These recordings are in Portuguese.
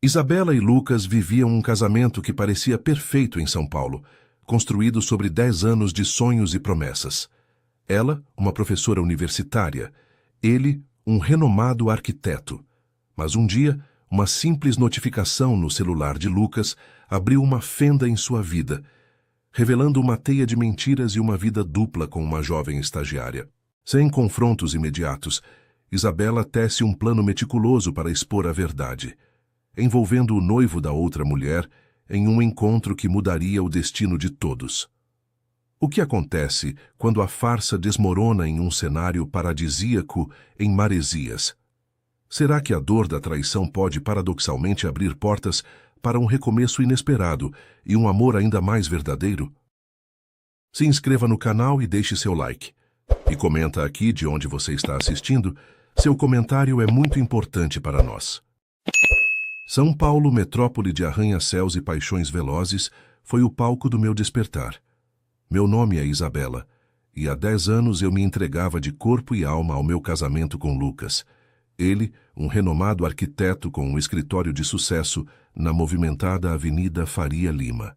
Isabela e Lucas viviam um casamento que parecia perfeito em São Paulo, construído sobre 10 anos de sonhos e promessas. Ela, uma professora universitária, ele, um renomado arquiteto. Mas um dia, uma simples notificação no celular de Lucas abriu uma fenda em sua vida, revelando uma teia de mentiras e uma vida dupla com uma jovem estagiária. Sem confrontos imediatos, Isabela tece um plano meticuloso para expor a verdade, envolvendo o noivo da outra mulher em um encontro que mudaria o destino de todos. O que acontece quando a farsa desmorona em um cenário paradisíaco em Maresias? Será que a dor da traição pode paradoxalmente abrir portas para um recomeço inesperado e um amor ainda mais verdadeiro? Se inscreva no canal e deixe seu like. E comenta aqui de onde você está assistindo. Seu comentário é muito importante para nós. São Paulo, metrópole de arranha-céus e paixões velozes, foi o palco do meu despertar. Meu nome é Isabela, e há 10 anos eu me entregava de corpo e alma ao meu casamento com Lucas. Ele, um renomado arquiteto com um escritório de sucesso na movimentada Avenida Faria Lima.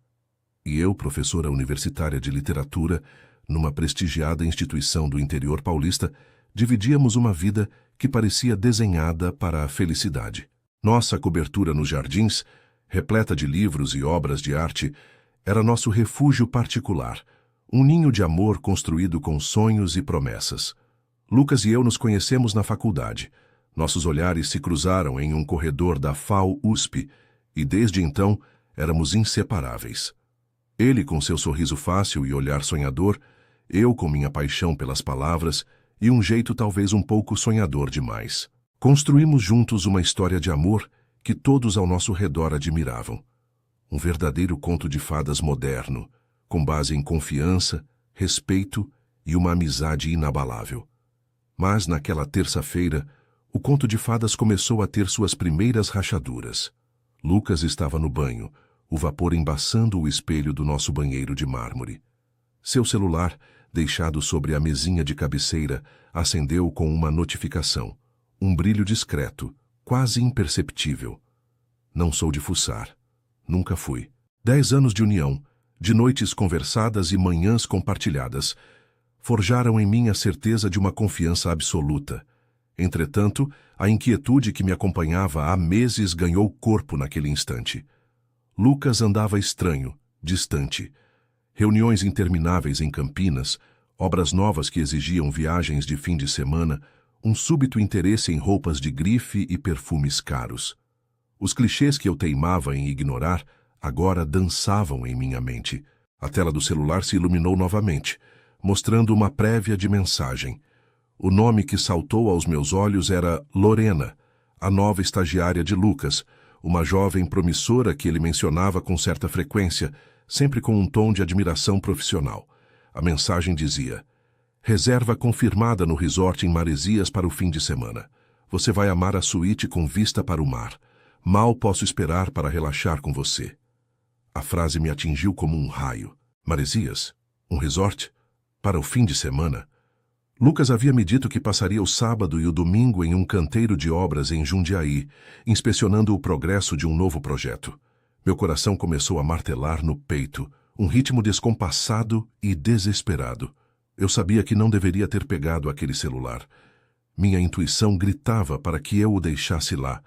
E eu, professora universitária de literatura, numa prestigiada instituição do interior paulista, dividíamos uma vida que parecia desenhada para a felicidade. Nossa cobertura nos jardins, repleta de livros e obras de arte, era nosso refúgio particular, um ninho de amor construído com sonhos e promessas. Lucas e eu nos conhecemos na faculdade. Nossos olhares se cruzaram em um corredor da FAU-USP e desde então éramos inseparáveis. Ele com seu sorriso fácil e olhar sonhador, eu com minha paixão pelas palavras e um jeito talvez um pouco sonhador demais. Construímos juntos uma história de amor que todos ao nosso redor admiravam. Um verdadeiro conto de fadas moderno, com base em confiança, respeito e uma amizade inabalável. Mas naquela terça-feira, o conto de fadas começou a ter suas primeiras rachaduras. Lucas estava no banho, o vapor embaçando o espelho do nosso banheiro de mármore. Seu celular, deixado sobre a mesinha de cabeceira, acendeu com uma notificação. Um brilho discreto, quase imperceptível. Não sou de fuçar. Nunca fui. 10 anos de união, de noites conversadas e manhãs compartilhadas, forjaram em mim a certeza de uma confiança absoluta. Entretanto, a inquietude que me acompanhava há meses ganhou corpo naquele instante. Lucas andava estranho, distante. Reuniões intermináveis em Campinas, obras novas que exigiam viagens de fim de semana, um súbito interesse em roupas de grife e perfumes caros. Os clichês que eu teimava em ignorar agora dançavam em minha mente. A tela do celular se iluminou novamente, mostrando uma prévia de mensagem. O nome que saltou aos meus olhos era Lorena, a nova estagiária de Lucas, uma jovem promissora que ele mencionava com certa frequência, sempre com um tom de admiração profissional. A mensagem dizia: reserva confirmada no resort em Maresias para o fim de semana. Você vai amar a suíte com vista para o mar. Mal posso esperar para relaxar com você. A frase me atingiu como um raio. Maresias? Um resort? Para o fim de semana? Lucas havia me dito que passaria o sábado e o domingo em um canteiro de obras em Jundiaí, inspecionando o progresso de um novo projeto. Meu coração começou a martelar no peito, um ritmo descompassado e desesperado. Eu sabia que não deveria ter pegado aquele celular. Minha intuição gritava para que eu o deixasse lá,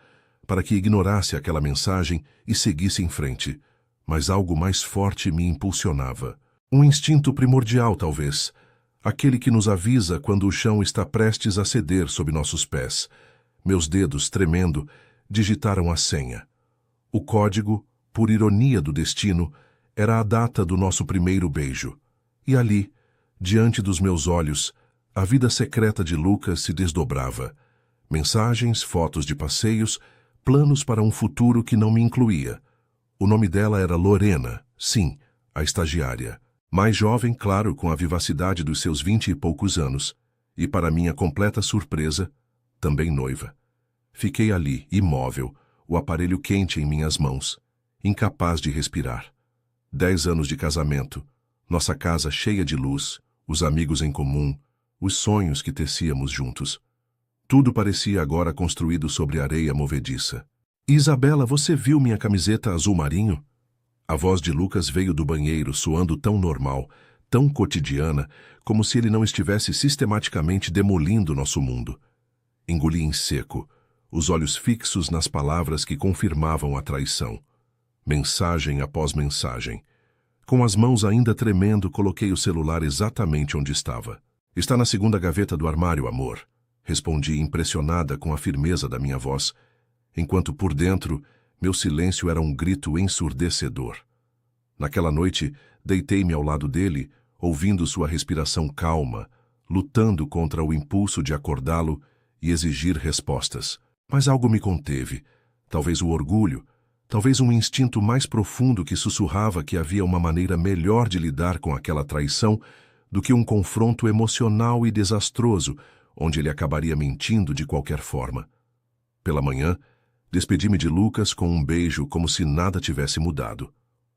para que ignorasse aquela mensagem e seguisse em frente. Mas algo mais forte me impulsionava. Um instinto primordial, talvez. Aquele que nos avisa quando o chão está prestes a ceder sob nossos pés. Meus dedos, tremendo, digitaram a senha. O código, por ironia do destino, era a data do nosso primeiro beijo. E ali, diante dos meus olhos, a vida secreta de Lucas se desdobrava. Mensagens, fotos de passeios, planos para um futuro que não me incluía. O nome dela era Lorena, sim, a estagiária. Mais jovem, claro, com a vivacidade dos seus 20 e poucos anos. E para minha completa surpresa, também noiva. Fiquei ali, imóvel, o aparelho quente em minhas mãos, incapaz de respirar. 10 anos de casamento, nossa casa cheia de luz, os amigos em comum, os sonhos que tecíamos juntos. Tudo parecia agora construído sobre areia movediça. Isabela, você viu minha camiseta azul marinho? A voz de Lucas veio do banheiro soando tão normal, tão cotidiana, como se ele não estivesse sistematicamente demolindo nosso mundo. Engoli em seco, os olhos fixos nas palavras que confirmavam a traição. Mensagem após mensagem. Com as mãos ainda tremendo, coloquei o celular exatamente onde estava. Está na segunda gaveta do armário, amor. Respondi impressionada com a firmeza da minha voz, enquanto por dentro meu silêncio era um grito ensurdecedor. Naquela noite, deitei-me ao lado dele, ouvindo sua respiração calma, lutando contra o impulso de acordá-lo e exigir respostas. Mas algo me conteve, talvez o orgulho, talvez um instinto mais profundo que sussurrava que havia uma maneira melhor de lidar com aquela traição do que um confronto emocional e desastroso, onde ele acabaria mentindo de qualquer forma. Pela manhã, despedi-me de Lucas com um beijo como se nada tivesse mudado.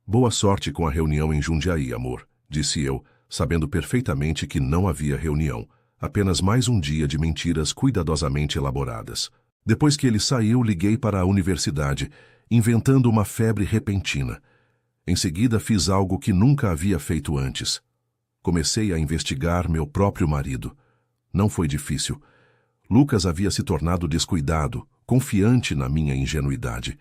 Boa sorte com a reunião em Jundiaí, amor, disse eu, sabendo perfeitamente que não havia reunião, apenas mais um dia de mentiras cuidadosamente elaboradas. Depois que ele saiu, liguei para a universidade, inventando uma febre repentina. Em seguida, fiz algo que nunca havia feito antes. Comecei a investigar meu próprio marido. Não foi difícil. Lucas havia se tornado descuidado, confiante na minha ingenuidade.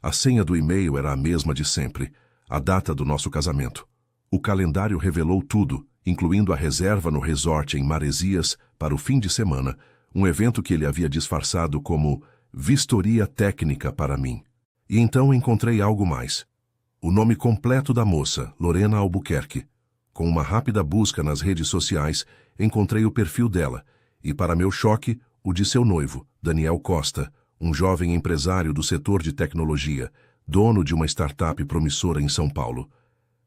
A senha do e-mail era a mesma de sempre, a data do nosso casamento. O calendário revelou tudo, incluindo a reserva no resort em Maresias para o fim de semana, um evento que ele havia disfarçado como vistoria técnica para mim. E então encontrei algo mais. O nome completo da moça, Lorena Albuquerque. Com uma rápida busca nas redes sociais, encontrei o perfil dela, e para meu choque, o de seu noivo, Daniel Costa, um jovem empresário do setor de tecnologia, dono de uma startup promissora em São Paulo.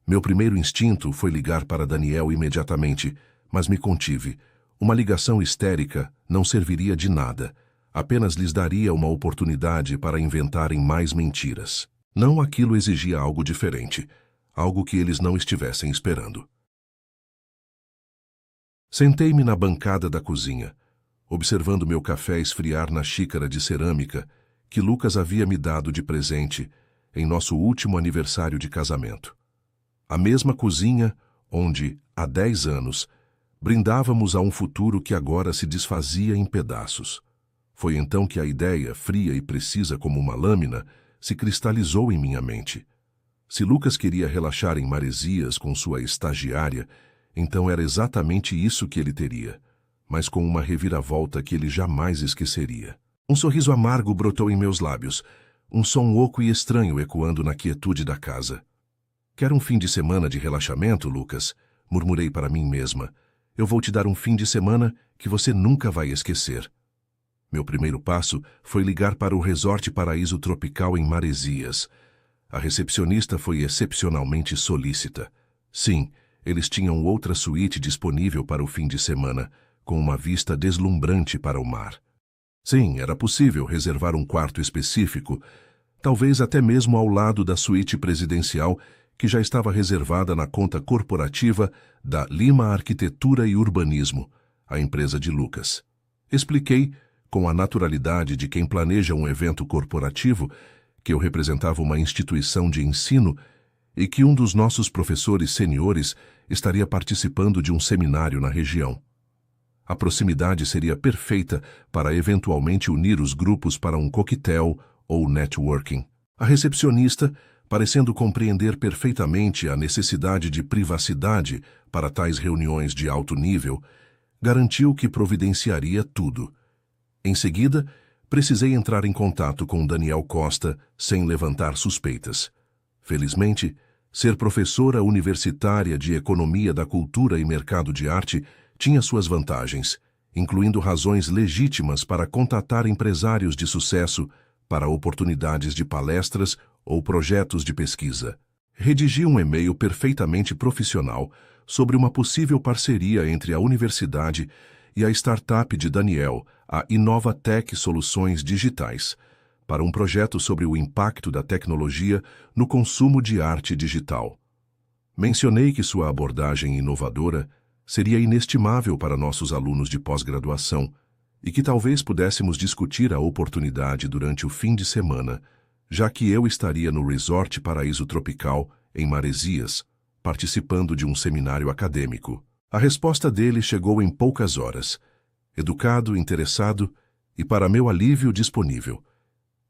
Meu primeiro instinto foi ligar para Daniel imediatamente, mas me contive. Uma ligação histérica não serviria de nada, apenas lhes daria uma oportunidade para inventarem mais mentiras. Não aquilo exigia algo diferente, algo que eles não estivessem esperando. Sentei-me na bancada da cozinha, observando meu café esfriar na xícara de cerâmica que Lucas havia me dado de presente em nosso último aniversário de casamento. A mesma cozinha onde, há 10 anos, brindávamos a um futuro que agora se desfazia em pedaços. Foi então que a ideia, fria e precisa como uma lâmina, se cristalizou em minha mente. Se Lucas queria relaxar em Maresias com sua estagiária, então era exatamente isso que ele teria, mas com uma reviravolta que ele jamais esqueceria. Um sorriso amargo brotou em meus lábios, um som oco e estranho ecoando na quietude da casa. Quer um fim de semana de relaxamento, Lucas? Murmurei para mim mesma. Eu vou te dar um fim de semana que você nunca vai esquecer. Meu primeiro passo foi ligar para o Resort Paraíso Tropical em Maresias. A recepcionista foi excepcionalmente solícita. Sim, eles tinham outra suíte disponível para o fim de semana, com uma vista deslumbrante para o mar. Sim, era possível reservar um quarto específico, talvez até mesmo ao lado da suíte presidencial, que já estava reservada na conta corporativa da Lima Arquitetura e Urbanismo, a empresa de Lucas. Expliquei, com a naturalidade de quem planeja um evento corporativo, que eu representava uma instituição de ensino e que um dos nossos professores seniores estaria participando de um seminário na região. A proximidade seria perfeita para eventualmente unir os grupos para um coquetel ou networking. A recepcionista, parecendo compreender perfeitamente a necessidade de privacidade para tais reuniões de alto nível, garantiu que providenciaria tudo. Em seguida, precisei entrar em contato com Daniel Costa sem levantar suspeitas. Felizmente, ser professora universitária de Economia da Cultura e Mercado de Arte tinha suas vantagens, incluindo razões legítimas para contatar empresários de sucesso para oportunidades de palestras ou projetos de pesquisa. Redigi um e-mail perfeitamente profissional sobre uma possível parceria entre a universidade e a startup de Daniel, a Inovatec Soluções Digitais, para um projeto sobre o impacto da tecnologia no consumo de arte digital. Mencionei que sua abordagem inovadora seria inestimável para nossos alunos de pós-graduação e que talvez pudéssemos discutir a oportunidade durante o fim de semana, já que eu estaria no Resort Paraíso Tropical, em Maresias, participando de um seminário acadêmico. A resposta dele chegou em poucas horas. Educado, interessado e, para meu alívio, disponível.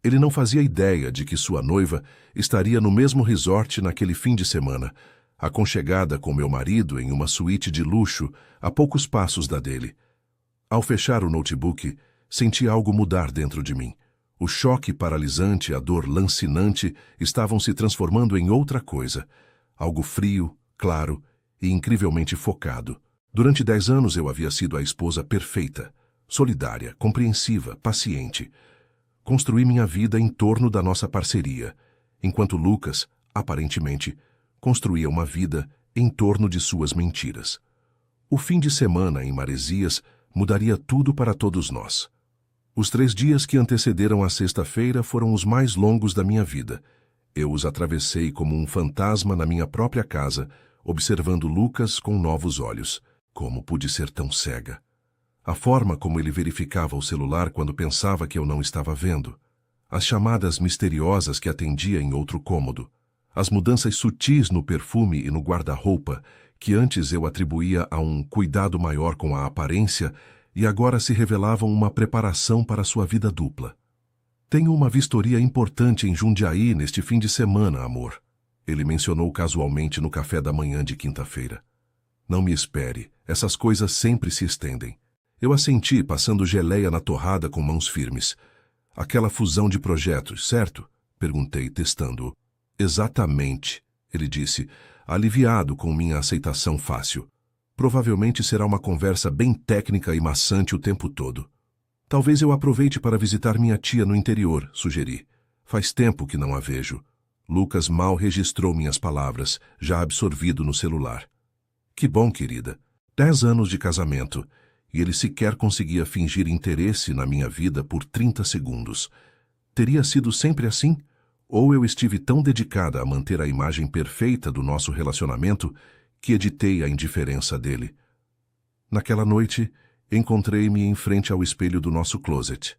Ele não fazia ideia de que sua noiva estaria no mesmo resort naquele fim de semana, aconchegada com meu marido em uma suíte de luxo a poucos passos da dele. Ao fechar o notebook, senti algo mudar dentro de mim. O choque paralisante e a dor lancinante estavam se transformando em outra coisa. Algo frio, claro e incrivelmente focado. Durante 10 anos eu havia sido a esposa perfeita, solidária, compreensiva, paciente. Construí minha vida em torno da nossa parceria, enquanto Lucas, aparentemente, construía uma vida em torno de suas mentiras. O fim de semana em Maresias mudaria tudo para todos nós. Os 3 dias que antecederam a sexta-feira foram os mais longos da minha vida. Eu os atravessei como um fantasma na minha própria casa, observando Lucas com novos olhos. Como pude ser tão cega? A forma como ele verificava o celular quando pensava que eu não estava vendo. As chamadas misteriosas que atendia em outro cômodo. As mudanças sutis no perfume e no guarda-roupa, que antes eu atribuía a um cuidado maior com a aparência e agora se revelavam uma preparação para sua vida dupla. Tenho uma vistoria importante em Jundiaí neste fim de semana, amor. Ele mencionou casualmente no café da manhã de quinta-feira. Não me espere, essas coisas sempre se estendem. Eu assenti, passando geleia na torrada com mãos firmes. Aquela fusão de projetos, certo? Perguntei, testando-o. Exatamente, ele disse, aliviado com minha aceitação fácil. Provavelmente será uma conversa bem técnica e maçante o tempo todo. Talvez eu aproveite para visitar minha tia no interior, sugeri. Faz tempo que não a vejo. Lucas mal registrou minhas palavras, já absorvido no celular. Que bom, querida. 10 anos de casamento, e ele sequer conseguia fingir interesse na minha vida por 30 segundos. Teria sido sempre assim? Ou eu estive tão dedicada a manter a imagem perfeita do nosso relacionamento que editei a indiferença dele? Naquela noite, encontrei-me em frente ao espelho do nosso closet.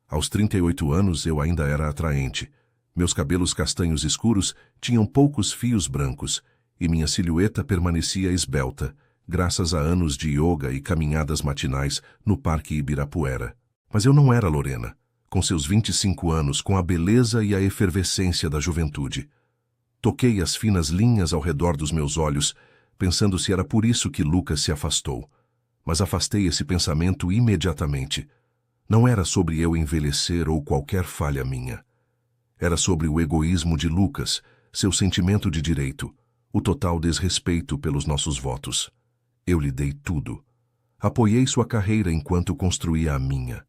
Aos 38 anos eu ainda era atraente. Meus cabelos castanhos escuros tinham poucos fios brancos e minha silhueta permanecia esbelta, graças a anos de yoga e caminhadas matinais no Parque Ibirapuera. Mas eu não era Lorena, com seus 25 anos, com a beleza e a efervescência da juventude. Toquei as finas linhas ao redor dos meus olhos, pensando se era por isso que Lucas se afastou. Mas afastei esse pensamento imediatamente. Não era sobre eu envelhecer ou qualquer falha minha. Era sobre o egoísmo de Lucas, seu sentimento de direito, o total desrespeito pelos nossos votos. Eu lhe dei tudo. Apoiei sua carreira enquanto construía a minha.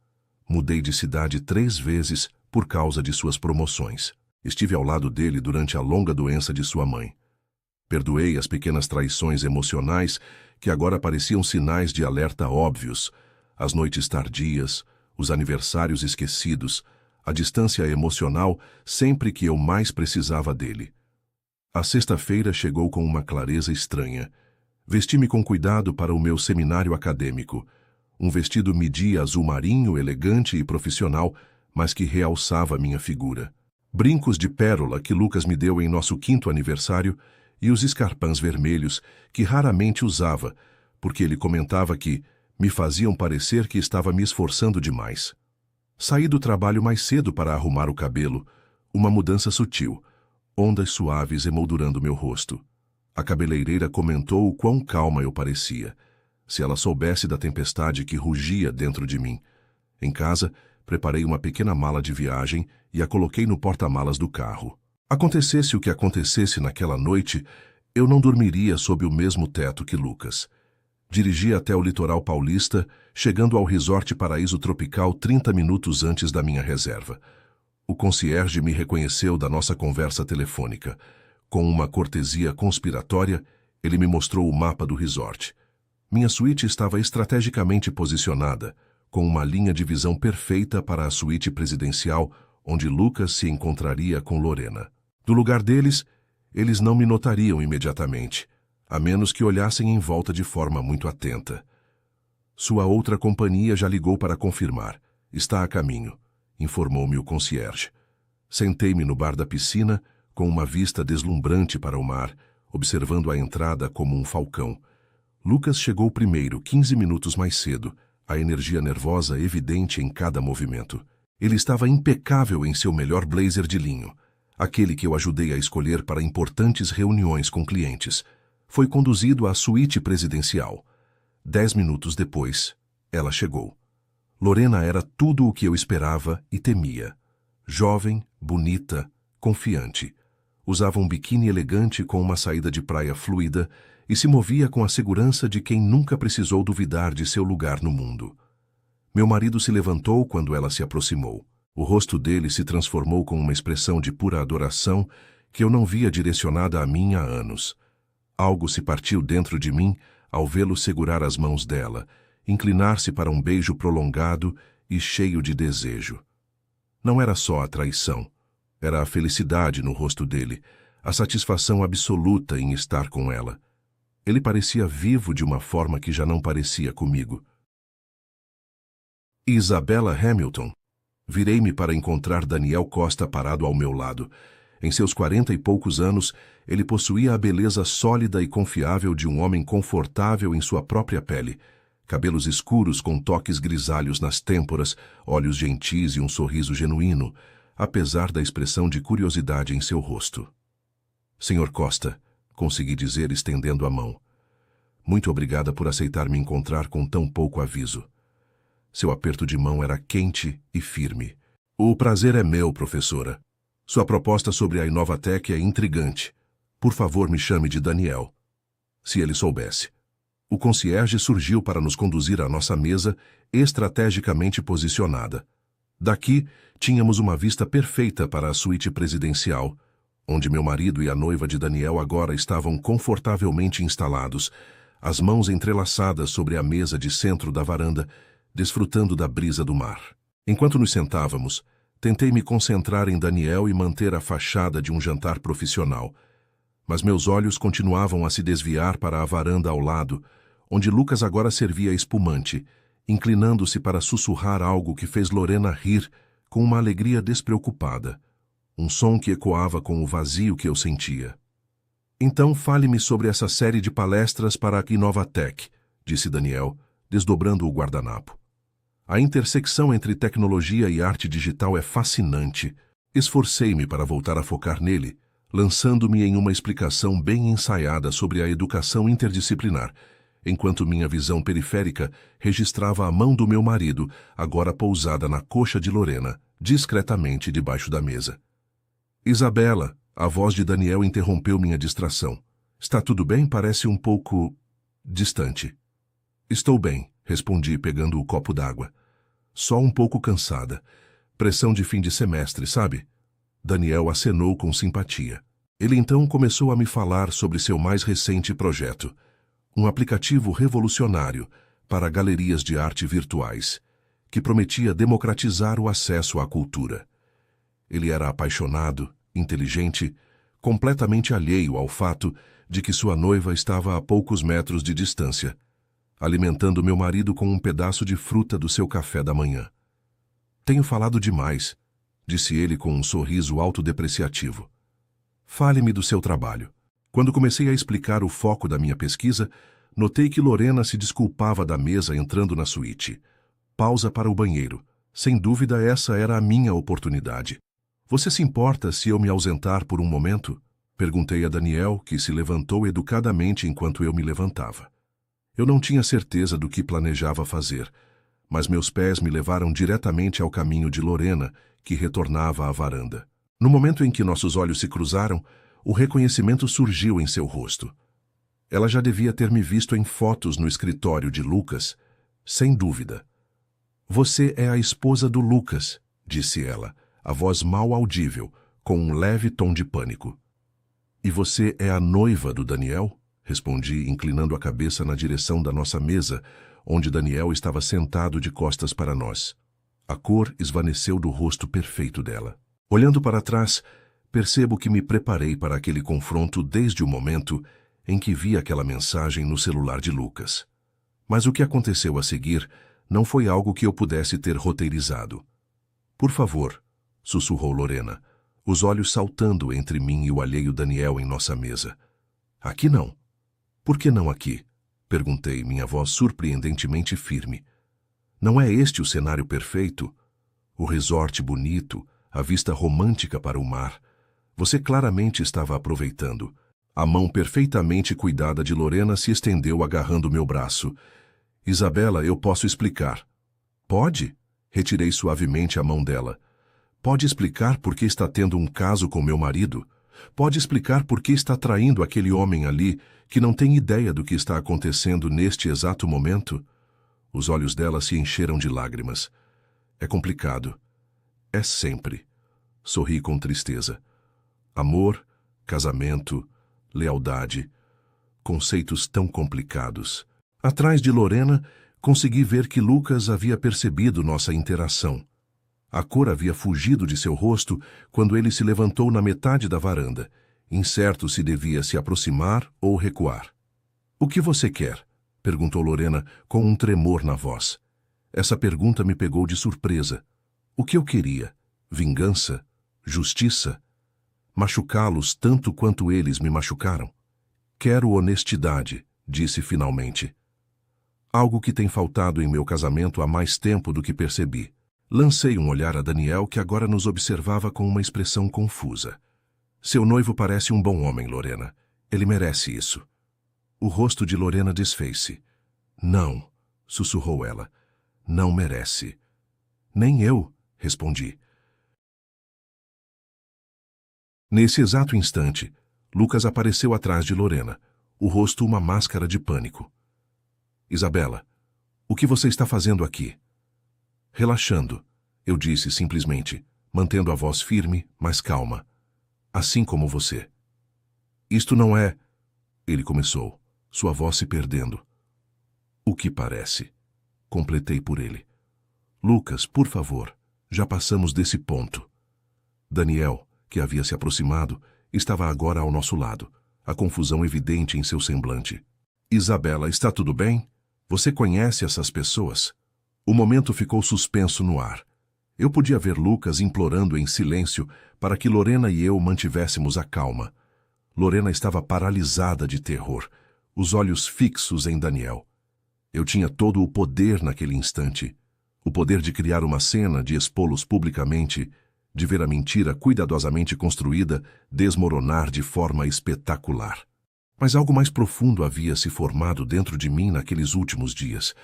Mudei de cidade 3 vezes por causa de suas promoções. Estive ao lado dele durante a longa doença de sua mãe. Perdoei as pequenas traições emocionais que agora pareciam sinais de alerta óbvios, as noites tardias, os aniversários esquecidos, a distância emocional sempre que eu mais precisava dele. A sexta-feira chegou com uma clareza estranha. Vesti-me com cuidado para o meu seminário acadêmico. Um vestido midi azul marinho, elegante e profissional, mas que realçava minha figura. Brincos de pérola que Lucas me deu em nosso 5º aniversário e os escarpins vermelhos que raramente usava, porque ele comentava que me faziam parecer que estava me esforçando demais. Saí do trabalho mais cedo para arrumar o cabelo, uma mudança sutil, ondas suaves emoldurando meu rosto. A cabeleireira comentou o quão calma eu parecia. Se ela soubesse da tempestade que rugia dentro de mim. Em casa, preparei uma pequena mala de viagem e a coloquei no porta-malas do carro. Acontecesse o que acontecesse naquela noite, eu não dormiria sob o mesmo teto que Lucas. Dirigi até o litoral paulista, chegando ao Resort Paraíso Tropical 30 minutos antes da minha reserva. O concierge me reconheceu da nossa conversa telefônica. Com uma cortesia conspiratória, ele me mostrou o mapa do resort. Minha suíte estava estrategicamente posicionada, com uma linha de visão perfeita para a suíte presidencial, onde Lucas se encontraria com Lorena. Do lugar deles, eles não me notariam imediatamente, a menos que olhassem em volta de forma muito atenta. Sua outra companhia já ligou para confirmar. Está a caminho, informou-me o concierge. Sentei-me no bar da piscina, com uma vista deslumbrante para o mar, observando a entrada como um falcão. Lucas chegou primeiro, 15 minutos mais cedo, a energia nervosa evidente em cada movimento. Ele estava impecável em seu melhor blazer de linho, aquele que eu ajudei a escolher para importantes reuniões com clientes. Foi conduzido à suíte presidencial. 10 minutos depois, ela chegou. Lorena era tudo o que eu esperava e temia. Jovem, bonita, confiante. Usava um biquíni elegante com uma saída de praia fluida e se movia com a segurança de quem nunca precisou duvidar de seu lugar no mundo. Meu marido se levantou quando ela se aproximou. O rosto dele se transformou com uma expressão de pura adoração que eu não via direcionada a mim há anos. Algo se partiu dentro de mim ao vê-lo segurar as mãos dela, inclinar-se para um beijo prolongado e cheio de desejo. Não era só a traição, era a felicidade no rosto dele, a satisfação absoluta em estar com ela. Ele parecia vivo de uma forma que já não parecia comigo. Isabella Hamilton. Virei-me para encontrar Daniel Costa parado ao meu lado. Em seus 40 e poucos anos, ele possuía a beleza sólida e confiável de um homem confortável em sua própria pele. Cabelos escuros com toques grisalhos nas têmporas, olhos gentis e um sorriso genuíno, apesar da expressão de curiosidade em seu rosto. Senhor Costa, consegui dizer estendendo a mão. Muito obrigada por aceitar me encontrar com tão pouco aviso. Seu aperto de mão era quente e firme. O prazer é meu, professora. Sua proposta sobre a Inovatec é intrigante. Por favor, me chame de Daniel. Se ele soubesse. O concierge surgiu para nos conduzir à nossa mesa, estrategicamente posicionada. Daqui, tínhamos uma vista perfeita para a suíte presidencial, onde meu marido e a noiva de Daniel agora estavam confortavelmente instalados, as mãos entrelaçadas sobre a mesa de centro da varanda, desfrutando da brisa do mar. Enquanto nos sentávamos, tentei me concentrar em Daniel e manter a fachada de um jantar profissional, mas meus olhos continuavam a se desviar para a varanda ao lado, onde Lucas agora servia espumante, inclinando-se para sussurrar algo que fez Lorena rir com uma alegria despreocupada, um som que ecoava com o vazio que eu sentia. Então fale-me sobre essa série de palestras para a Inovatec, disse Daniel, desdobrando o guardanapo. A intersecção entre tecnologia e arte digital é fascinante. Esforcei-me para voltar a focar nele, lançando-me em uma explicação bem ensaiada sobre a educação interdisciplinar, enquanto minha visão periférica registrava a mão do meu marido, agora pousada na coxa de Lorena, discretamente debaixo da mesa. Isabella, a voz de Daniel interrompeu minha distração. Está tudo bem? Parece um pouco distante. Estou bem, respondi pegando o copo d'água. Só um pouco cansada. Pressão de fim de semestre, sabe? Daniel acenou com simpatia. Ele então começou a me falar sobre seu mais recente projeto, um aplicativo revolucionário para galerias de arte virtuais, que prometia democratizar o acesso à cultura. Ele era apaixonado, inteligente, completamente alheio ao fato de que sua noiva estava a poucos metros de distância, alimentando meu marido com um pedaço de fruta do seu café da manhã. Tenho falado demais, disse ele com um sorriso autodepreciativo. Fale-me do seu trabalho. Quando comecei a explicar o foco da minha pesquisa, notei que Lorena se desculpava da mesa entrando na suíte. Pausa para o banheiro. Sem dúvida, essa era a minha oportunidade. Você se importa se eu me ausentar por um momento? Perguntei a Daniel, que se levantou educadamente enquanto eu me levantava. Eu não tinha certeza do que planejava fazer, mas meus pés me levaram diretamente ao caminho de Lorena, que retornava à varanda. No momento em que nossos olhos se cruzaram, o reconhecimento surgiu em seu rosto. Ela já devia ter me visto em fotos no escritório de Lucas, sem dúvida. Você é a esposa do Lucas, disse ela, a voz mal audível, com um leve tom de pânico. E você é a noiva do Daniel? Respondi, inclinando a cabeça na direção da nossa mesa, onde Daniel estava sentado de costas para nós. A cor esvaneceu do rosto perfeito dela. Olhando para trás, percebo que me preparei para aquele confronto desde o momento em que vi aquela mensagem no celular de Lucas. Mas o que aconteceu a seguir não foi algo que eu pudesse ter roteirizado. Por favor, sussurrou Lorena, os olhos saltando entre mim e o alheio Daniel em nossa mesa. Aqui não. Por que não aqui? Perguntei, minha voz surpreendentemente firme. Não é este o cenário perfeito? O resort bonito, a vista romântica para o mar. Você claramente estava aproveitando. A mão perfeitamente cuidada de Lorena se estendeu agarrando meu braço. Isabela, eu posso explicar. Pode? Retirei suavemente a mão dela. Pode explicar por que está tendo um caso com meu marido? Pode explicar por que está traindo aquele homem ali, que não tem ideia do que está acontecendo neste exato momento? Os olhos dela se encheram de lágrimas. É complicado. É sempre. Sorri com tristeza. Amor, casamento, lealdade. Conceitos tão complicados. Atrás de Lorena, consegui ver que Lucas havia percebido nossa interação. A cor havia fugido de seu rosto quando ele se levantou na metade da varanda, incerto se devia se aproximar ou recuar. "O que você quer?" perguntou Lorena com um tremor na voz. Essa pergunta me pegou de surpresa. O que eu queria? Vingança? Justiça? Machucá-los tanto quanto eles me machucaram? Quero honestidade, disse finalmente. Algo que tem faltado em meu casamento há mais tempo do que percebi. Lancei um olhar a Daniel, que agora nos observava com uma expressão confusa. Seu noivo parece um bom homem, Lorena. Ele merece isso. O rosto de Lorena desfez-se. Não, sussurrou ela. Não merece. Nem eu, respondi. Nesse exato instante, Lucas apareceu atrás de Lorena, o rosto uma máscara de pânico. Isabela, o que você está fazendo aqui? Relaxando, eu disse simplesmente, mantendo a voz firme, mas calma. Assim como você. Isto não é... Ele começou, sua voz se perdendo. O que parece? Completei por ele. Lucas, por favor, já passamos desse ponto. Daniel, que havia se aproximado, estava agora ao nosso lado, a confusão evidente em seu semblante. Isabela, está tudo bem? Você conhece essas pessoas? O momento ficou suspenso no ar. Eu podia ver Lucas implorando em silêncio para que Lorena e eu mantivéssemos a calma. Lorena estava paralisada de terror, os olhos fixos em Daniel. Eu tinha todo o poder naquele instante. O poder de criar uma cena, de expô-los publicamente, de ver a mentira cuidadosamente construída desmoronar de forma espetacular. Mas algo mais profundo havia se formado dentro de mim naqueles últimos dias.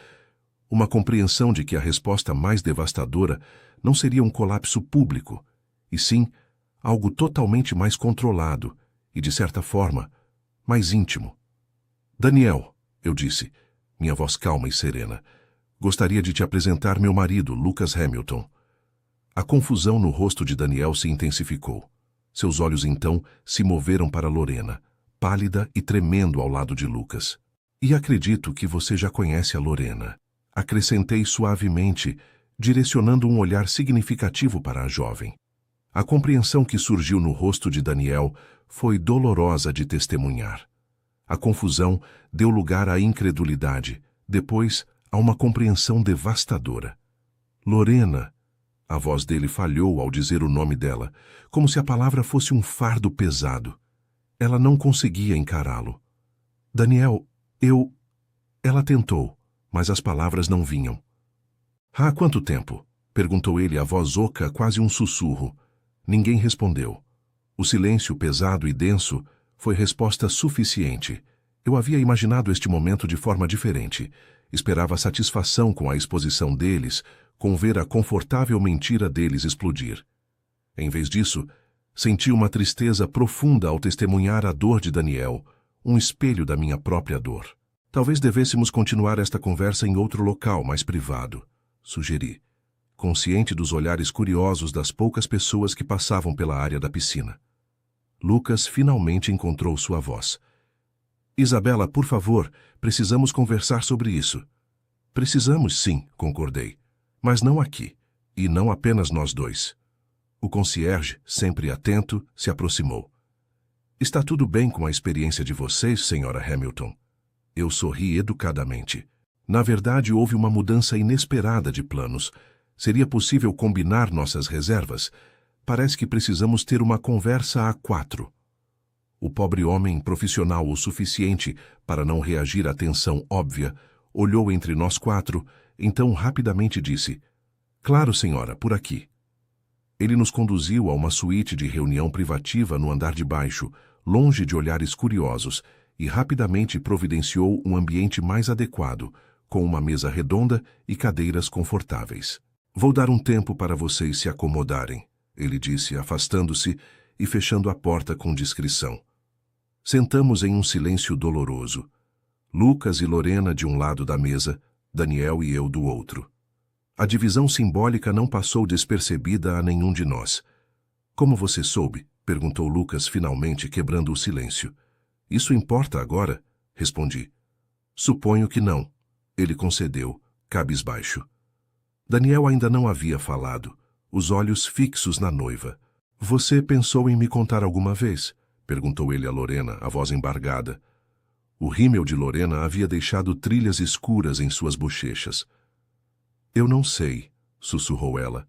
Uma compreensão de que a resposta mais devastadora não seria um colapso público, e sim algo totalmente mais controlado e, de certa forma, mais íntimo. Daniel, eu disse, minha voz calma e serena, gostaria de te apresentar meu marido, Lucas Hamilton. A confusão no rosto de Daniel se intensificou. Seus olhos então se moveram para Lorena, pálida e tremendo ao lado de Lucas. E acredito que você já conhece a Lorena. Acrescentei suavemente, direcionando um olhar significativo para a jovem. A compreensão que surgiu no rosto de Daniel foi dolorosa de testemunhar. A confusão deu lugar à incredulidade, depois a uma compreensão devastadora. Lorena, a voz dele falhou ao dizer o nome dela, como se a palavra fosse um fardo pesado. Ela não conseguia encará-lo. Daniel, eu... Ela tentou, mas as palavras não vinham. Há quanto tempo? Perguntou ele, a voz oca, quase um sussurro. Ninguém respondeu. O silêncio pesado e denso foi resposta suficiente. Eu havia imaginado este momento de forma diferente. Esperava satisfação com a exposição deles, com ver a confortável mentira deles explodir. Em vez disso, senti uma tristeza profunda ao testemunhar a dor de Daniel, um espelho da minha própria dor. Talvez devêssemos continuar esta conversa em outro local mais privado, sugeri, consciente dos olhares curiosos das poucas pessoas que passavam pela área da piscina. Lucas finalmente encontrou sua voz. Isabela, por favor, precisamos conversar sobre isso. Precisamos, sim, concordei. Mas não aqui, e não apenas nós dois. O concierge, sempre atento, se aproximou. Está tudo bem com a experiência de vocês, senhora Hamilton? Eu sorri educadamente. Na verdade, houve uma mudança inesperada de planos. Seria possível combinar nossas reservas? Parece que precisamos ter uma conversa a quatro. O pobre homem, profissional o suficiente para não reagir à tensão óbvia, olhou entre nós quatro, então rapidamente disse: "Claro, senhora, por aqui." Ele nos conduziu a uma suíte de reunião privativa no andar de baixo, longe de olhares curiosos, e rapidamente providenciou um ambiente mais adequado, com uma mesa redonda e cadeiras confortáveis. "Vou dar um tempo para vocês se acomodarem", ele disse, afastando-se e fechando a porta com discrição. Sentamos em um silêncio doloroso. Lucas e Lorena de um lado da mesa, Daniel e eu do outro. A divisão simbólica não passou despercebida a nenhum de nós. "Como você soube?", perguntou Lucas, finalmente quebrando o silêncio. "Isso importa agora?", respondi. "Suponho que não", ele concedeu, cabisbaixo. Daniel ainda não havia falado, os olhos fixos na noiva. "Você pensou em me contar alguma vez?", perguntou ele a Lorena, a voz embargada. O rímel de Lorena havia deixado trilhas escuras em suas bochechas. "Eu não sei", sussurrou ela.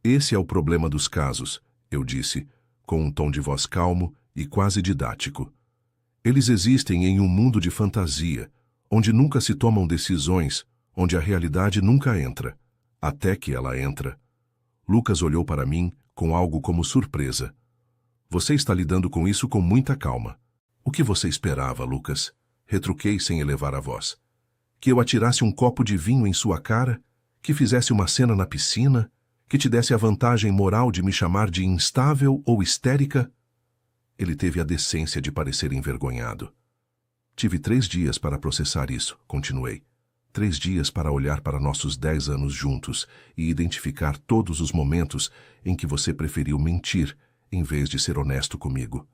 "Esse é o problema dos casos", eu disse, com um tom de voz calmo e quase didático. "Eles existem em um mundo de fantasia, onde nunca se tomam decisões, onde a realidade nunca entra, até que ela entra." Lucas olhou para mim com algo como surpresa. "Você está lidando com isso com muita calma." "O que você esperava, Lucas?", retruquei sem elevar a voz. "Que eu atirasse um copo de vinho em sua cara? Que fizesse uma cena na piscina? Que te desse a vantagem moral de me chamar de instável ou histérica?" Ele teve a decência de parecer envergonhado. "Tive 3 dias para processar isso", continuei. 3 dias para olhar para nossos 10 anos juntos e identificar todos os momentos em que você preferiu mentir em vez de ser honesto comigo.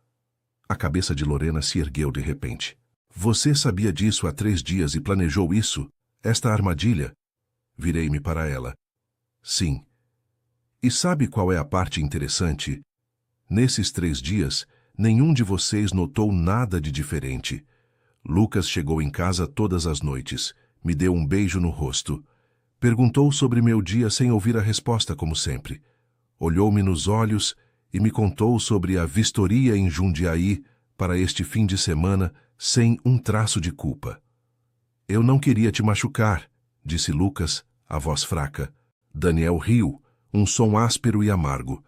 A cabeça de Lorena se ergueu de repente. "Você sabia disso há 3 dias e planejou isso? Esta armadilha?" Virei-me para ela. "Sim." "E sabe qual é a parte interessante? Nesses 3 dias, nenhum de vocês notou nada de diferente. Lucas chegou em casa todas as noites, me deu um beijo no rosto. Perguntou sobre meu dia sem ouvir a resposta, como sempre. Olhou-me nos olhos e me contou sobre a vistoria em Jundiaí para este fim de semana sem um traço de culpa. "Eu não queria te machucar", disse Lucas, a voz fraca. Daniel riu, um som áspero e amargo.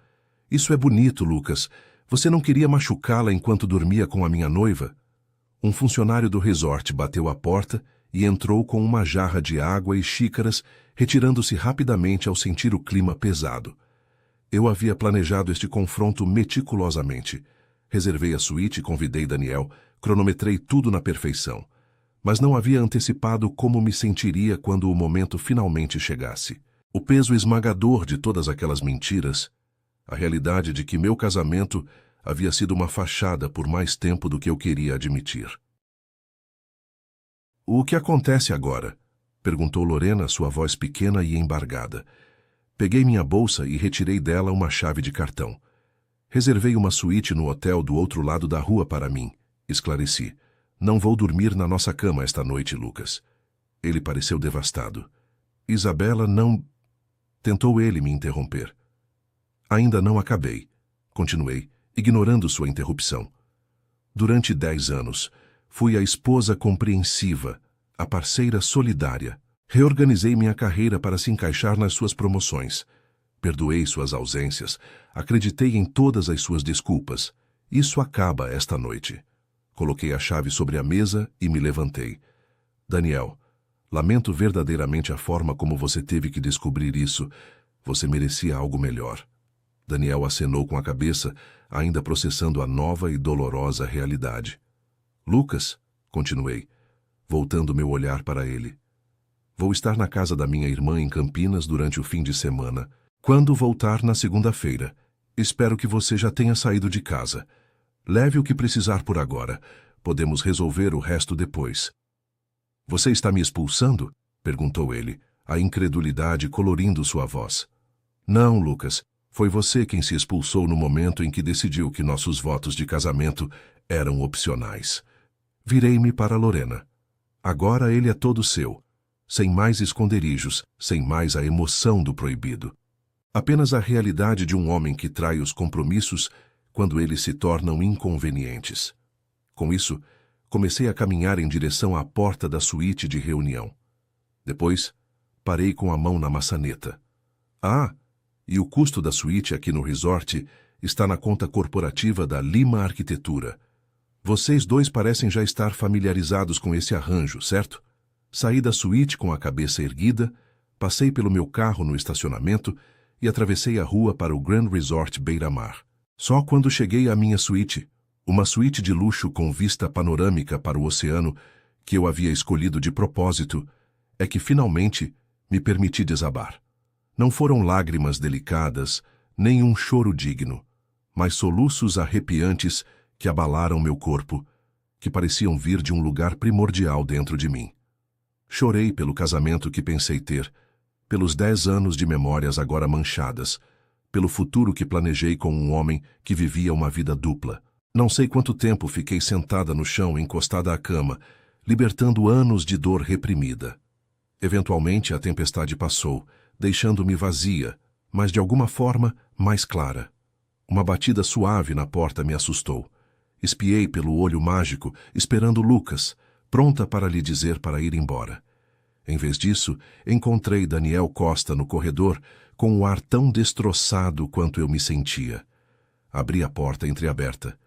"Isso é bonito, Lucas. Você não queria machucá-la enquanto dormia com a minha noiva?" Um funcionário do resort bateu à porta e entrou com uma jarra de água e xícaras, retirando-se rapidamente ao sentir o clima pesado. Eu havia planejado este confronto meticulosamente. Reservei a suíte e convidei Daniel, cronometrei tudo na perfeição. Mas não havia antecipado como me sentiria quando o momento finalmente chegasse. O peso esmagador de todas aquelas mentiras, a realidade de que meu casamento havia sido uma fachada por mais tempo do que eu queria admitir. "O que acontece agora?", perguntou Lorena, sua voz pequena e embargada. Peguei minha bolsa e retirei dela uma chave de cartão. "Reservei uma suíte no hotel do outro lado da rua para mim", esclareci. "Não vou dormir na nossa cama esta noite, Lucas." Ele pareceu devastado. "Isabela não..." Tentou ele me interromper. "Ainda não acabei", continuei, ignorando sua interrupção. "Durante 10 anos, fui a esposa compreensiva, a parceira solidária. Reorganizei minha carreira para se encaixar nas suas promoções. Perdoei suas ausências, acreditei em todas as suas desculpas. Isso acaba esta noite." Coloquei a chave sobre a mesa e me levantei. "Daniel, lamento verdadeiramente a forma como você teve que descobrir isso. Você merecia algo melhor." Daniel acenou com a cabeça, ainda processando a nova e dolorosa realidade. "Lucas", continuei, voltando meu olhar para ele. "Vou estar na casa da minha irmã em Campinas durante o fim de semana. Quando voltar na segunda-feira, espero que você já tenha saído de casa. Leve o que precisar por agora. Podemos resolver o resto depois." "Você está me expulsando?", perguntou ele, a incredulidade colorindo sua voz. "Não, Lucas. Foi você quem se expulsou no momento em que decidiu que nossos votos de casamento eram opcionais." Virei-me para Lorena. "Agora ele é todo seu. sem mais esconderijos, sem mais a emoção do proibido. Apenas a realidade de um homem que trai os compromissos quando eles se tornam inconvenientes. Com isso, comecei a caminhar em direção à porta da suíte de reunião. Depois, parei com a mão na maçaneta. Ah, e o custo da suíte aqui no resort está na conta corporativa da Lima Arquitetura. Vocês dois parecem já estar familiarizados com esse arranjo, certo? Saí da suíte com a cabeça erguida, passei pelo meu carro no estacionamento e atravessei a rua para o Grand Resort Beira-Mar. Só quando cheguei à minha suíte, uma suíte de luxo com vista panorâmica para o oceano, que eu havia escolhido de propósito, é que finalmente me permiti desabar. Não foram lágrimas delicadas, nem um choro digno, mas soluços arrepiantes que abalaram meu corpo, que pareciam vir de um lugar primordial dentro de mim. Chorei pelo casamento que pensei ter, pelos 10 anos de memórias agora manchadas, pelo futuro que planejei com um homem que vivia uma vida dupla. Não sei quanto tempo fiquei sentada no chão, encostada à cama, libertando anos de dor reprimida. Eventualmente a tempestade passou, deixando-me vazia, mas de alguma forma mais clara. Uma batida suave na porta me assustou. Espiei pelo olho mágico, esperando Lucas, pronta para lhe dizer para ir embora. Em vez disso, encontrei Daniel Costa no corredor, com um ar tão destroçado quanto eu me sentia. Abri a porta entreaberta.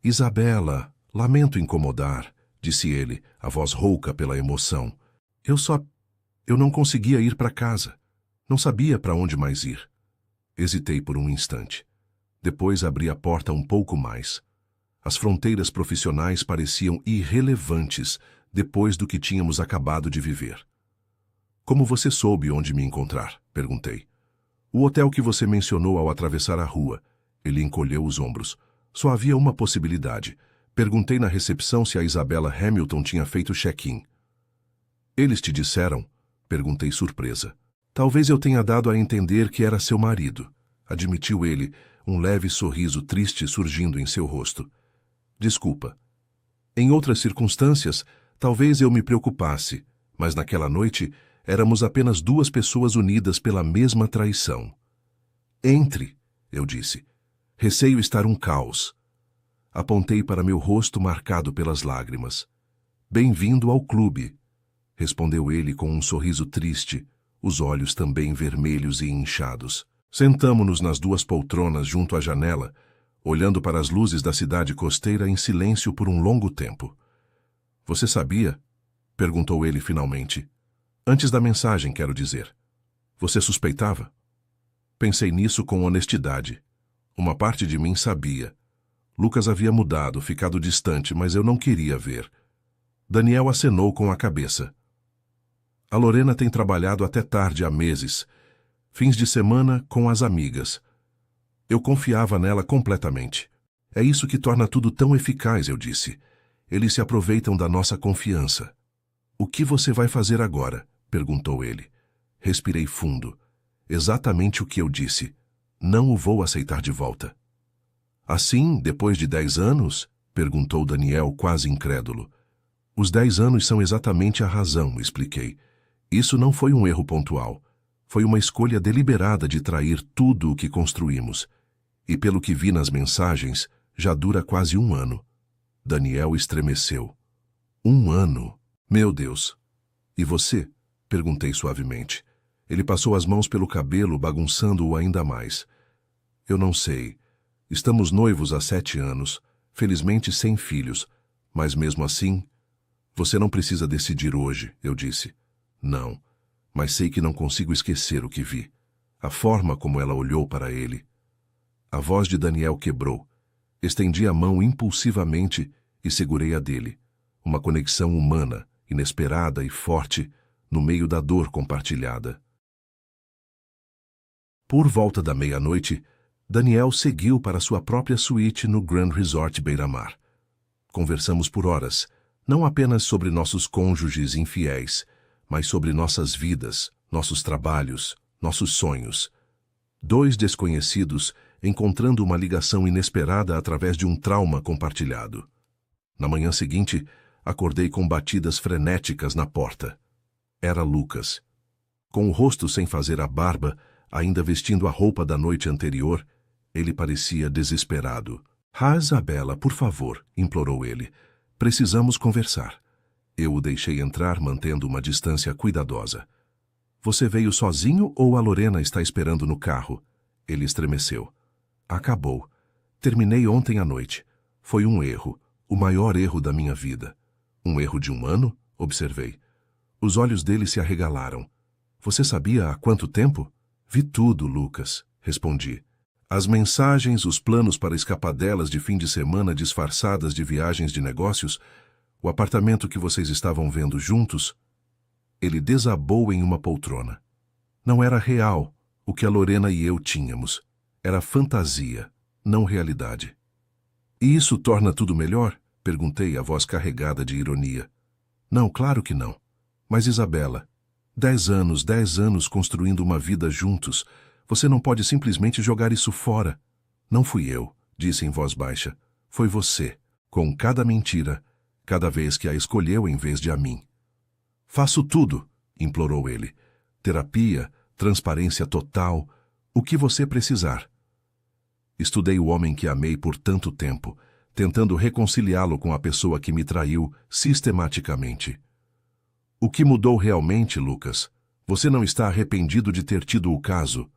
"Isabela, lamento incomodar", disse ele, a voz rouca pela emoção. Eu não conseguia ir para casa. Não sabia para onde mais ir. Hesitei por um instante. Depois abri a porta um pouco mais. As fronteiras profissionais pareciam irrelevantes depois do que tínhamos acabado de viver. "Como você soube onde me encontrar?", perguntei. "O hotel que você mencionou ao atravessar a rua." Ele encolheu os ombros. "Só havia uma possibilidade. Perguntei na recepção se a Isabela Hamilton tinha feito check-in." "Eles te disseram?", perguntei surpresa. "Talvez eu tenha dado a entender que era seu marido", admitiu ele, um leve sorriso triste surgindo em seu rosto. "Desculpa. Em outras circunstâncias, talvez eu me preocupasse, mas naquela noite éramos apenas 2 pessoas unidas pela mesma traição." "Entre", eu disse. "Receio estar um caos." Apontei para meu rosto marcado pelas lágrimas. "Bem-vindo ao clube", respondeu ele com um sorriso triste, os olhos também vermelhos e inchados. Sentamo-nos nas 2 poltronas junto à janela, olhando para as luzes da cidade costeira em silêncio por um longo tempo. "Você sabia?", perguntou ele finalmente. "Antes da mensagem, quero dizer. Você suspeitava?" Pensei nisso com honestidade. Uma parte de mim sabia. Lucas havia mudado, ficado distante, mas eu não queria ver. Daniel acenou com a cabeça. "A Lorena tem trabalhado até tarde há meses, fins de semana com as amigas. Eu confiava nela completamente. É isso que torna tudo tão eficaz", eu disse. "Eles se aproveitam da nossa confiança." "O que você vai fazer agora?", perguntou ele. Respirei fundo. Exatamente o que eu disse. Não o vou aceitar de volta. "Assim, depois de 10 anos?", perguntou Daniel, quase incrédulo. "Os 10 anos são exatamente a razão", expliquei. "Isso não foi um erro pontual. Foi uma escolha deliberada de trair tudo o que construímos. E pelo que vi nas mensagens, já dura quase 1 ano." Daniel estremeceu. 1 ano? Meu Deus! "E você?", perguntei suavemente. Ele passou as mãos pelo cabelo, bagunçando-o ainda mais. "Eu não sei. Estamos noivos há 7 anos, felizmente sem filhos, mas mesmo assim..." "Você não precisa decidir hoje", eu disse. "Não, mas sei que não consigo esquecer o que vi. A forma como ela olhou para ele." A voz de Daniel quebrou. Estendi a mão impulsivamente e segurei a dele. Uma conexão humana, inesperada e forte, no meio da dor compartilhada. Por volta da meia-noite, Daniel seguiu para sua própria suíte no Grand Resort Beira-Mar. Conversamos por horas, não apenas sobre nossos cônjuges infiéis, mas sobre nossas vidas, nossos trabalhos, nossos sonhos. 2 desconhecidos encontrando uma ligação inesperada através de um trauma compartilhado. Na manhã seguinte, acordei com batidas frenéticas na porta. Era Lucas. Com o rosto sem fazer a barba, ainda vestindo a roupa da noite anterior, ele parecia desesperado. Isabela, por favor, implorou ele. Precisamos conversar. Eu o deixei entrar, mantendo uma distância cuidadosa. Você veio sozinho ou a Lorena está esperando no carro? Ele estremeceu. Acabou. Terminei ontem à noite. Foi um erro, o maior erro da minha vida. Um erro de um ano? Observei. Os olhos dele se arregalaram. Você sabia há quanto tempo? Vi tudo, Lucas, respondi. As mensagens, os planos para escapadelas de fim de semana disfarçadas de viagens de negócios, o apartamento que vocês estavam vendo juntos. Ele desabou em uma poltrona. Não era real o que a Lorena e eu tínhamos. Era fantasia, não realidade. E isso torna tudo melhor? Perguntei, a voz carregada de ironia. Não, claro que não. Mas Isabela, 10 anos construindo uma vida juntos. Você não pode simplesmente jogar isso fora. Não fui eu, disse em voz baixa. Foi você, com cada mentira, cada vez que a escolheu em vez de a mim. Faço tudo, implorou ele. Terapia, transparência total, o que você precisar. Estudei o homem que amei por tanto tempo, tentando reconciliá-lo com a pessoa que me traiu sistematicamente. O que mudou realmente, Lucas? Você não está arrependido de ter tido o caso.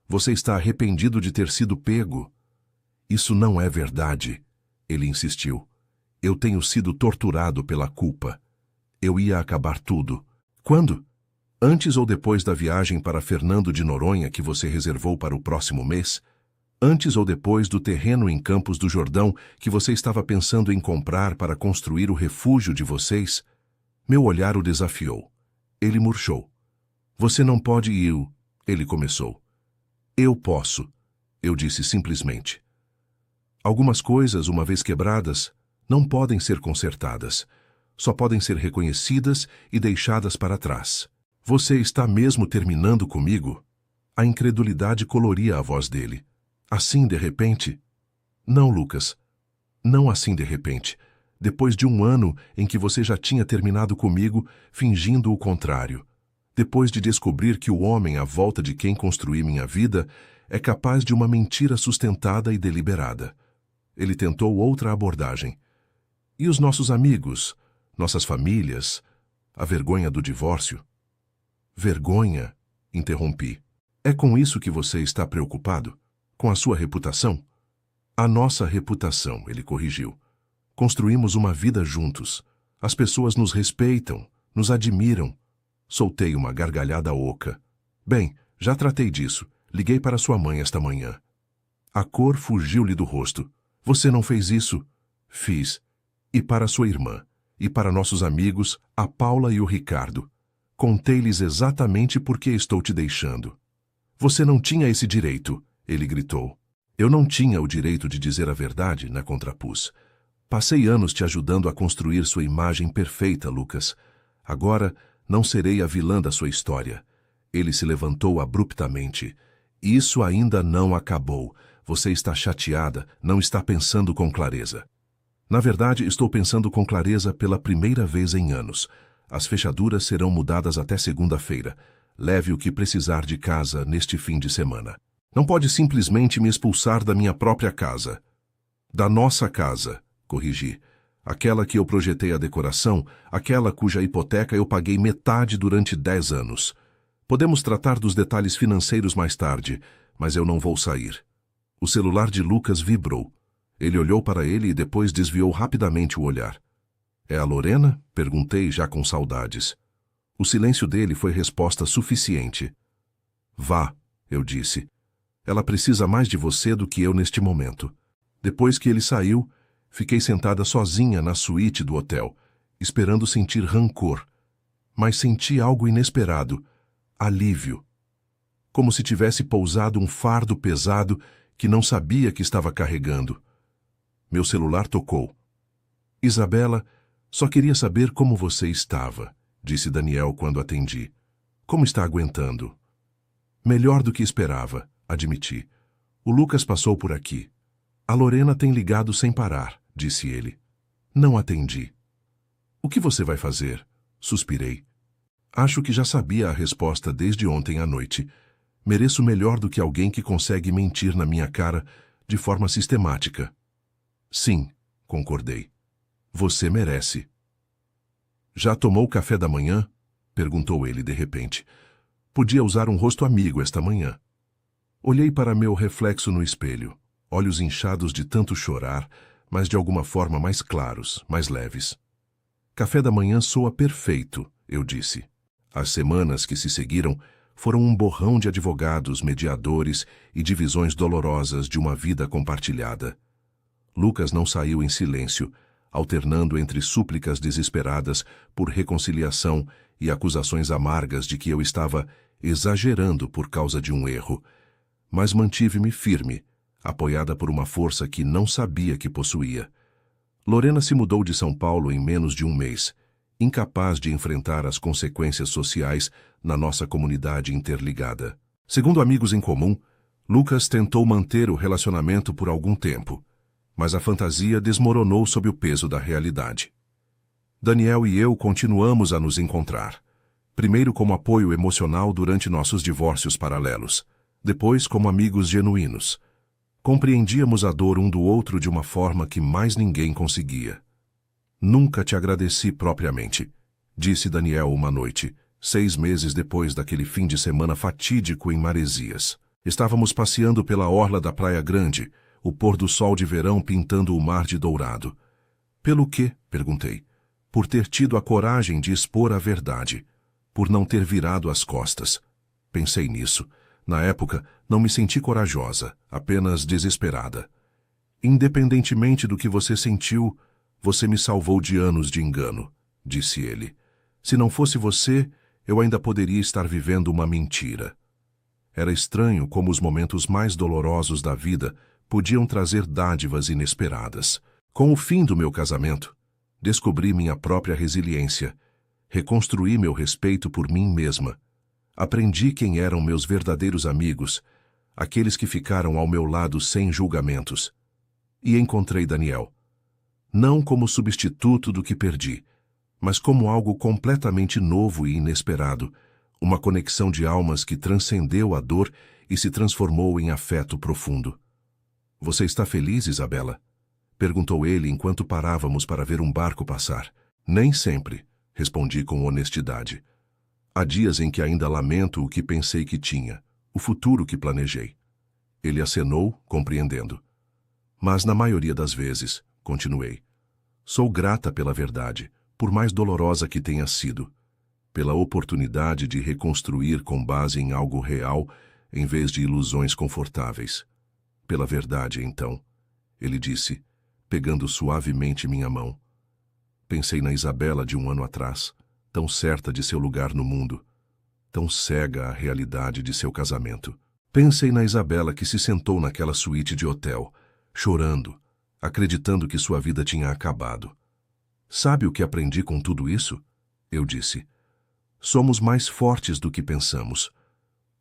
Você está arrependido de ter sido pego. Isso não é verdade, ele insistiu. Eu tenho sido torturado pela culpa. Eu ia acabar tudo. Quando? Antes ou depois da viagem para Fernando de Noronha que você reservou para o próximo mês? Antes ou depois do terreno em Campos do Jordão que você estava pensando em comprar para construir o refúgio de vocês? Meu olhar o desafiou. Ele murchou. Você não pode ir, ele começou. Eu posso, eu disse simplesmente. Algumas coisas, uma vez quebradas, não podem ser consertadas. Só podem ser reconhecidas e deixadas para trás. Você está mesmo terminando comigo? A incredulidade coloria a voz dele. Assim de repente? Não, Lucas. Não assim de repente. Depois de um ano em que você já tinha terminado comigo, fingindo o contrário. Depois de descobrir que o homem à volta de quem construí minha vida é capaz de uma mentira sustentada e deliberada. Ele tentou outra abordagem. E os nossos amigos, nossas famílias, a vergonha do divórcio? Vergonha? Interrompi. É com isso que você está preocupado? Com a sua reputação? A nossa reputação, ele corrigiu. Construímos uma vida juntos. As pessoas nos respeitam, nos admiram. Soltei uma gargalhada oca. Bem, já tratei disso. Liguei para sua mãe esta manhã. A cor fugiu-lhe do rosto. Você não fez isso? Fiz. E para sua irmã. E para nossos amigos, a Paula e o Ricardo. Contei-lhes exatamente por que estou te deixando. Você não tinha esse direito, ele gritou. Eu não tinha o direito de dizer a verdade, na contrapus. Passei anos te ajudando a construir sua imagem perfeita, Lucas. Agora, não serei a vilã da sua história. Ele se levantou abruptamente. Isso ainda não acabou. Você está chateada, não está pensando com clareza. Na verdade, estou pensando com clareza pela primeira vez em anos. As fechaduras serão mudadas até segunda-feira. Leve o que precisar de casa neste fim de semana. Não pode simplesmente me expulsar da minha própria casa. Da nossa casa, corrigi. Aquela que eu projetei a decoração, aquela cuja hipoteca eu paguei metade durante 10 anos. Podemos tratar dos detalhes financeiros mais tarde, mas eu não vou sair. O celular de Lucas vibrou. Ele olhou para ele e depois desviou rapidamente o olhar. É a Lorena? Perguntei, já com saudades. O silêncio dele foi resposta suficiente. Vá, eu disse. Ela precisa mais de você do que eu neste momento. Depois que ele saiu, fiquei sentada sozinha na suíte do hotel, esperando sentir rancor. Mas senti algo inesperado, alívio. Como se tivesse pousado um fardo pesado que não sabia que estava carregando. Meu celular tocou. Isabela, só queria saber como você estava, disse Daniel quando atendi. Como está aguentando? Melhor do que esperava, admiti. O Lucas passou por aqui. A Lorena tem ligado sem parar, disse ele. Não atendi. O que você vai fazer? Suspirei. Acho que já sabia a resposta desde ontem à noite. Mereço melhor do que alguém que consegue mentir na minha cara de forma sistemática. Sim, concordei. Você merece. Já tomou café da manhã? Perguntou ele de repente. Podia usar um rosto amigo esta manhã. Olhei para meu reflexo no espelho, olhos inchados de tanto chorar, mas de alguma forma mais claros, mais leves. Café da manhã soa perfeito, eu disse. As semanas que se seguiram foram um borrão de advogados, mediadores e divisões dolorosas de uma vida compartilhada. Lucas não saiu em silêncio, alternando entre súplicas desesperadas por reconciliação e acusações amargas de que eu estava exagerando por causa de um erro, mas mantive-me firme, apoiada por uma força que não sabia que possuía. Lorena se mudou de São Paulo em menos de um mês, incapaz de enfrentar as consequências sociais na nossa comunidade interligada. Segundo amigos em comum, Lucas tentou manter o relacionamento por algum tempo, mas a fantasia desmoronou sob o peso da realidade. Daniel e eu continuamos a nos encontrar, primeiro como apoio emocional durante nossos divórcios paralelos, depois como amigos genuínos. Compreendíamos a dor um do outro de uma forma que mais ninguém conseguia. Nunca te agradeci propriamente, disse Daniel uma noite, 6 meses depois daquele fim de semana fatídico em Maresias. Estávamos passeando pela orla da Praia Grande, o pôr do sol de verão pintando o mar de dourado. Pelo quê? Perguntei. Por ter tido a coragem de expor a verdade, por não ter virado as costas. Pensei nisso. Na época, não me senti corajosa, apenas desesperada. Independentemente do que você sentiu, você me salvou de anos de engano, disse ele. Se não fosse você, eu ainda poderia estar vivendo uma mentira. Era estranho como os momentos mais dolorosos da vida podiam trazer dádivas inesperadas. Com o fim do meu casamento, descobri minha própria resiliência, reconstruí meu respeito por mim mesma. Aprendi quem eram meus verdadeiros amigos, aqueles que ficaram ao meu lado sem julgamentos. E encontrei Daniel. Não como substituto do que perdi, mas como algo completamente novo e inesperado, uma conexão de almas que transcendeu a dor e se transformou em afeto profundo. Você está feliz, Isabela? Perguntou ele enquanto parávamos para ver um barco passar. Nem sempre, respondi com honestidade. Há dias em que ainda lamento o que pensei que tinha, o futuro que planejei. Ele acenou, compreendendo. Mas na maioria das vezes, continuei, sou grata pela verdade, por mais dolorosa que tenha sido, pela oportunidade de reconstruir com base em algo real, em vez de ilusões confortáveis. Pela verdade, então, ele disse, pegando suavemente minha mão. Pensei na Isabela de um ano atrás, tão certa de seu lugar no mundo, tão cega à realidade de seu casamento. Pensei na Isabela que se sentou naquela suíte de hotel, chorando, acreditando que sua vida tinha acabado. Sabe o que aprendi com tudo isso? Eu disse. Somos mais fortes do que pensamos.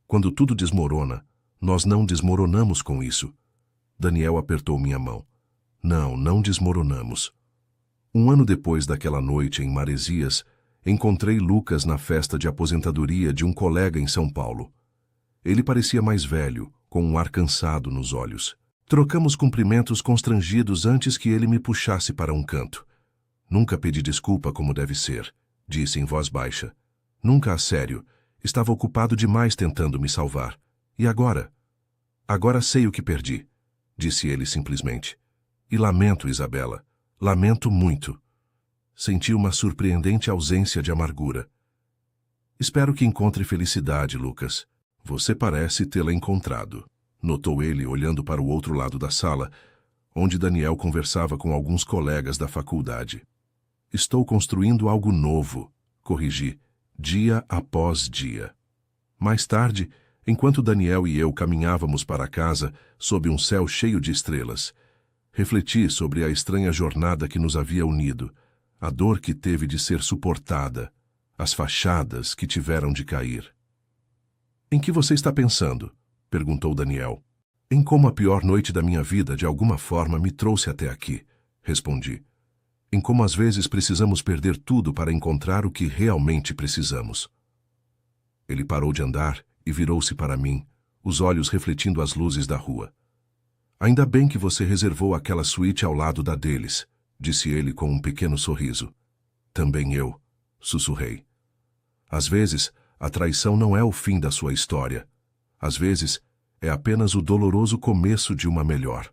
Quando tudo desmorona, nós não desmoronamos com isso. Daniel apertou minha mão. Não desmoronamos. Um ano depois daquela noite em Maresias, encontrei Lucas na festa de aposentadoria de um colega em São Paulo. Ele parecia mais velho, com um ar cansado nos olhos. Trocamos cumprimentos constrangidos antes que ele me puxasse para um canto. Nunca pedi desculpa como deve ser, disse em voz baixa. Nunca a sério. Estava ocupado demais tentando me salvar. E agora? Agora sei o que perdi, disse ele simplesmente. E lamento, Isabela. Lamento muito. Senti uma surpreendente ausência de amargura. Espero que encontre felicidade, Lucas. Você parece tê-la encontrado, notou ele olhando para o outro lado da sala, onde Daniel conversava com alguns colegas da faculdade. Estou construindo algo novo, corrigi, dia após dia. Mais tarde, enquanto Daniel e eu caminhávamos para casa sob um céu cheio de estrelas, refleti sobre a estranha jornada que nos havia unido, a dor que teve de ser suportada, as fachadas que tiveram de cair. Em que você está pensando? Perguntou Daniel. Em como a pior noite da minha vida de alguma forma me trouxe até aqui, respondi. Em como às vezes precisamos perder tudo para encontrar o que realmente precisamos. Ele parou de andar e virou-se para mim, os olhos refletindo as luzes da rua. Ainda bem que você reservou aquela suíte ao lado da deles, disse ele com um pequeno sorriso. Também eu, sussurrei. Às vezes, a traição não é o fim da sua história. Às vezes, é apenas o doloroso começo de uma melhor.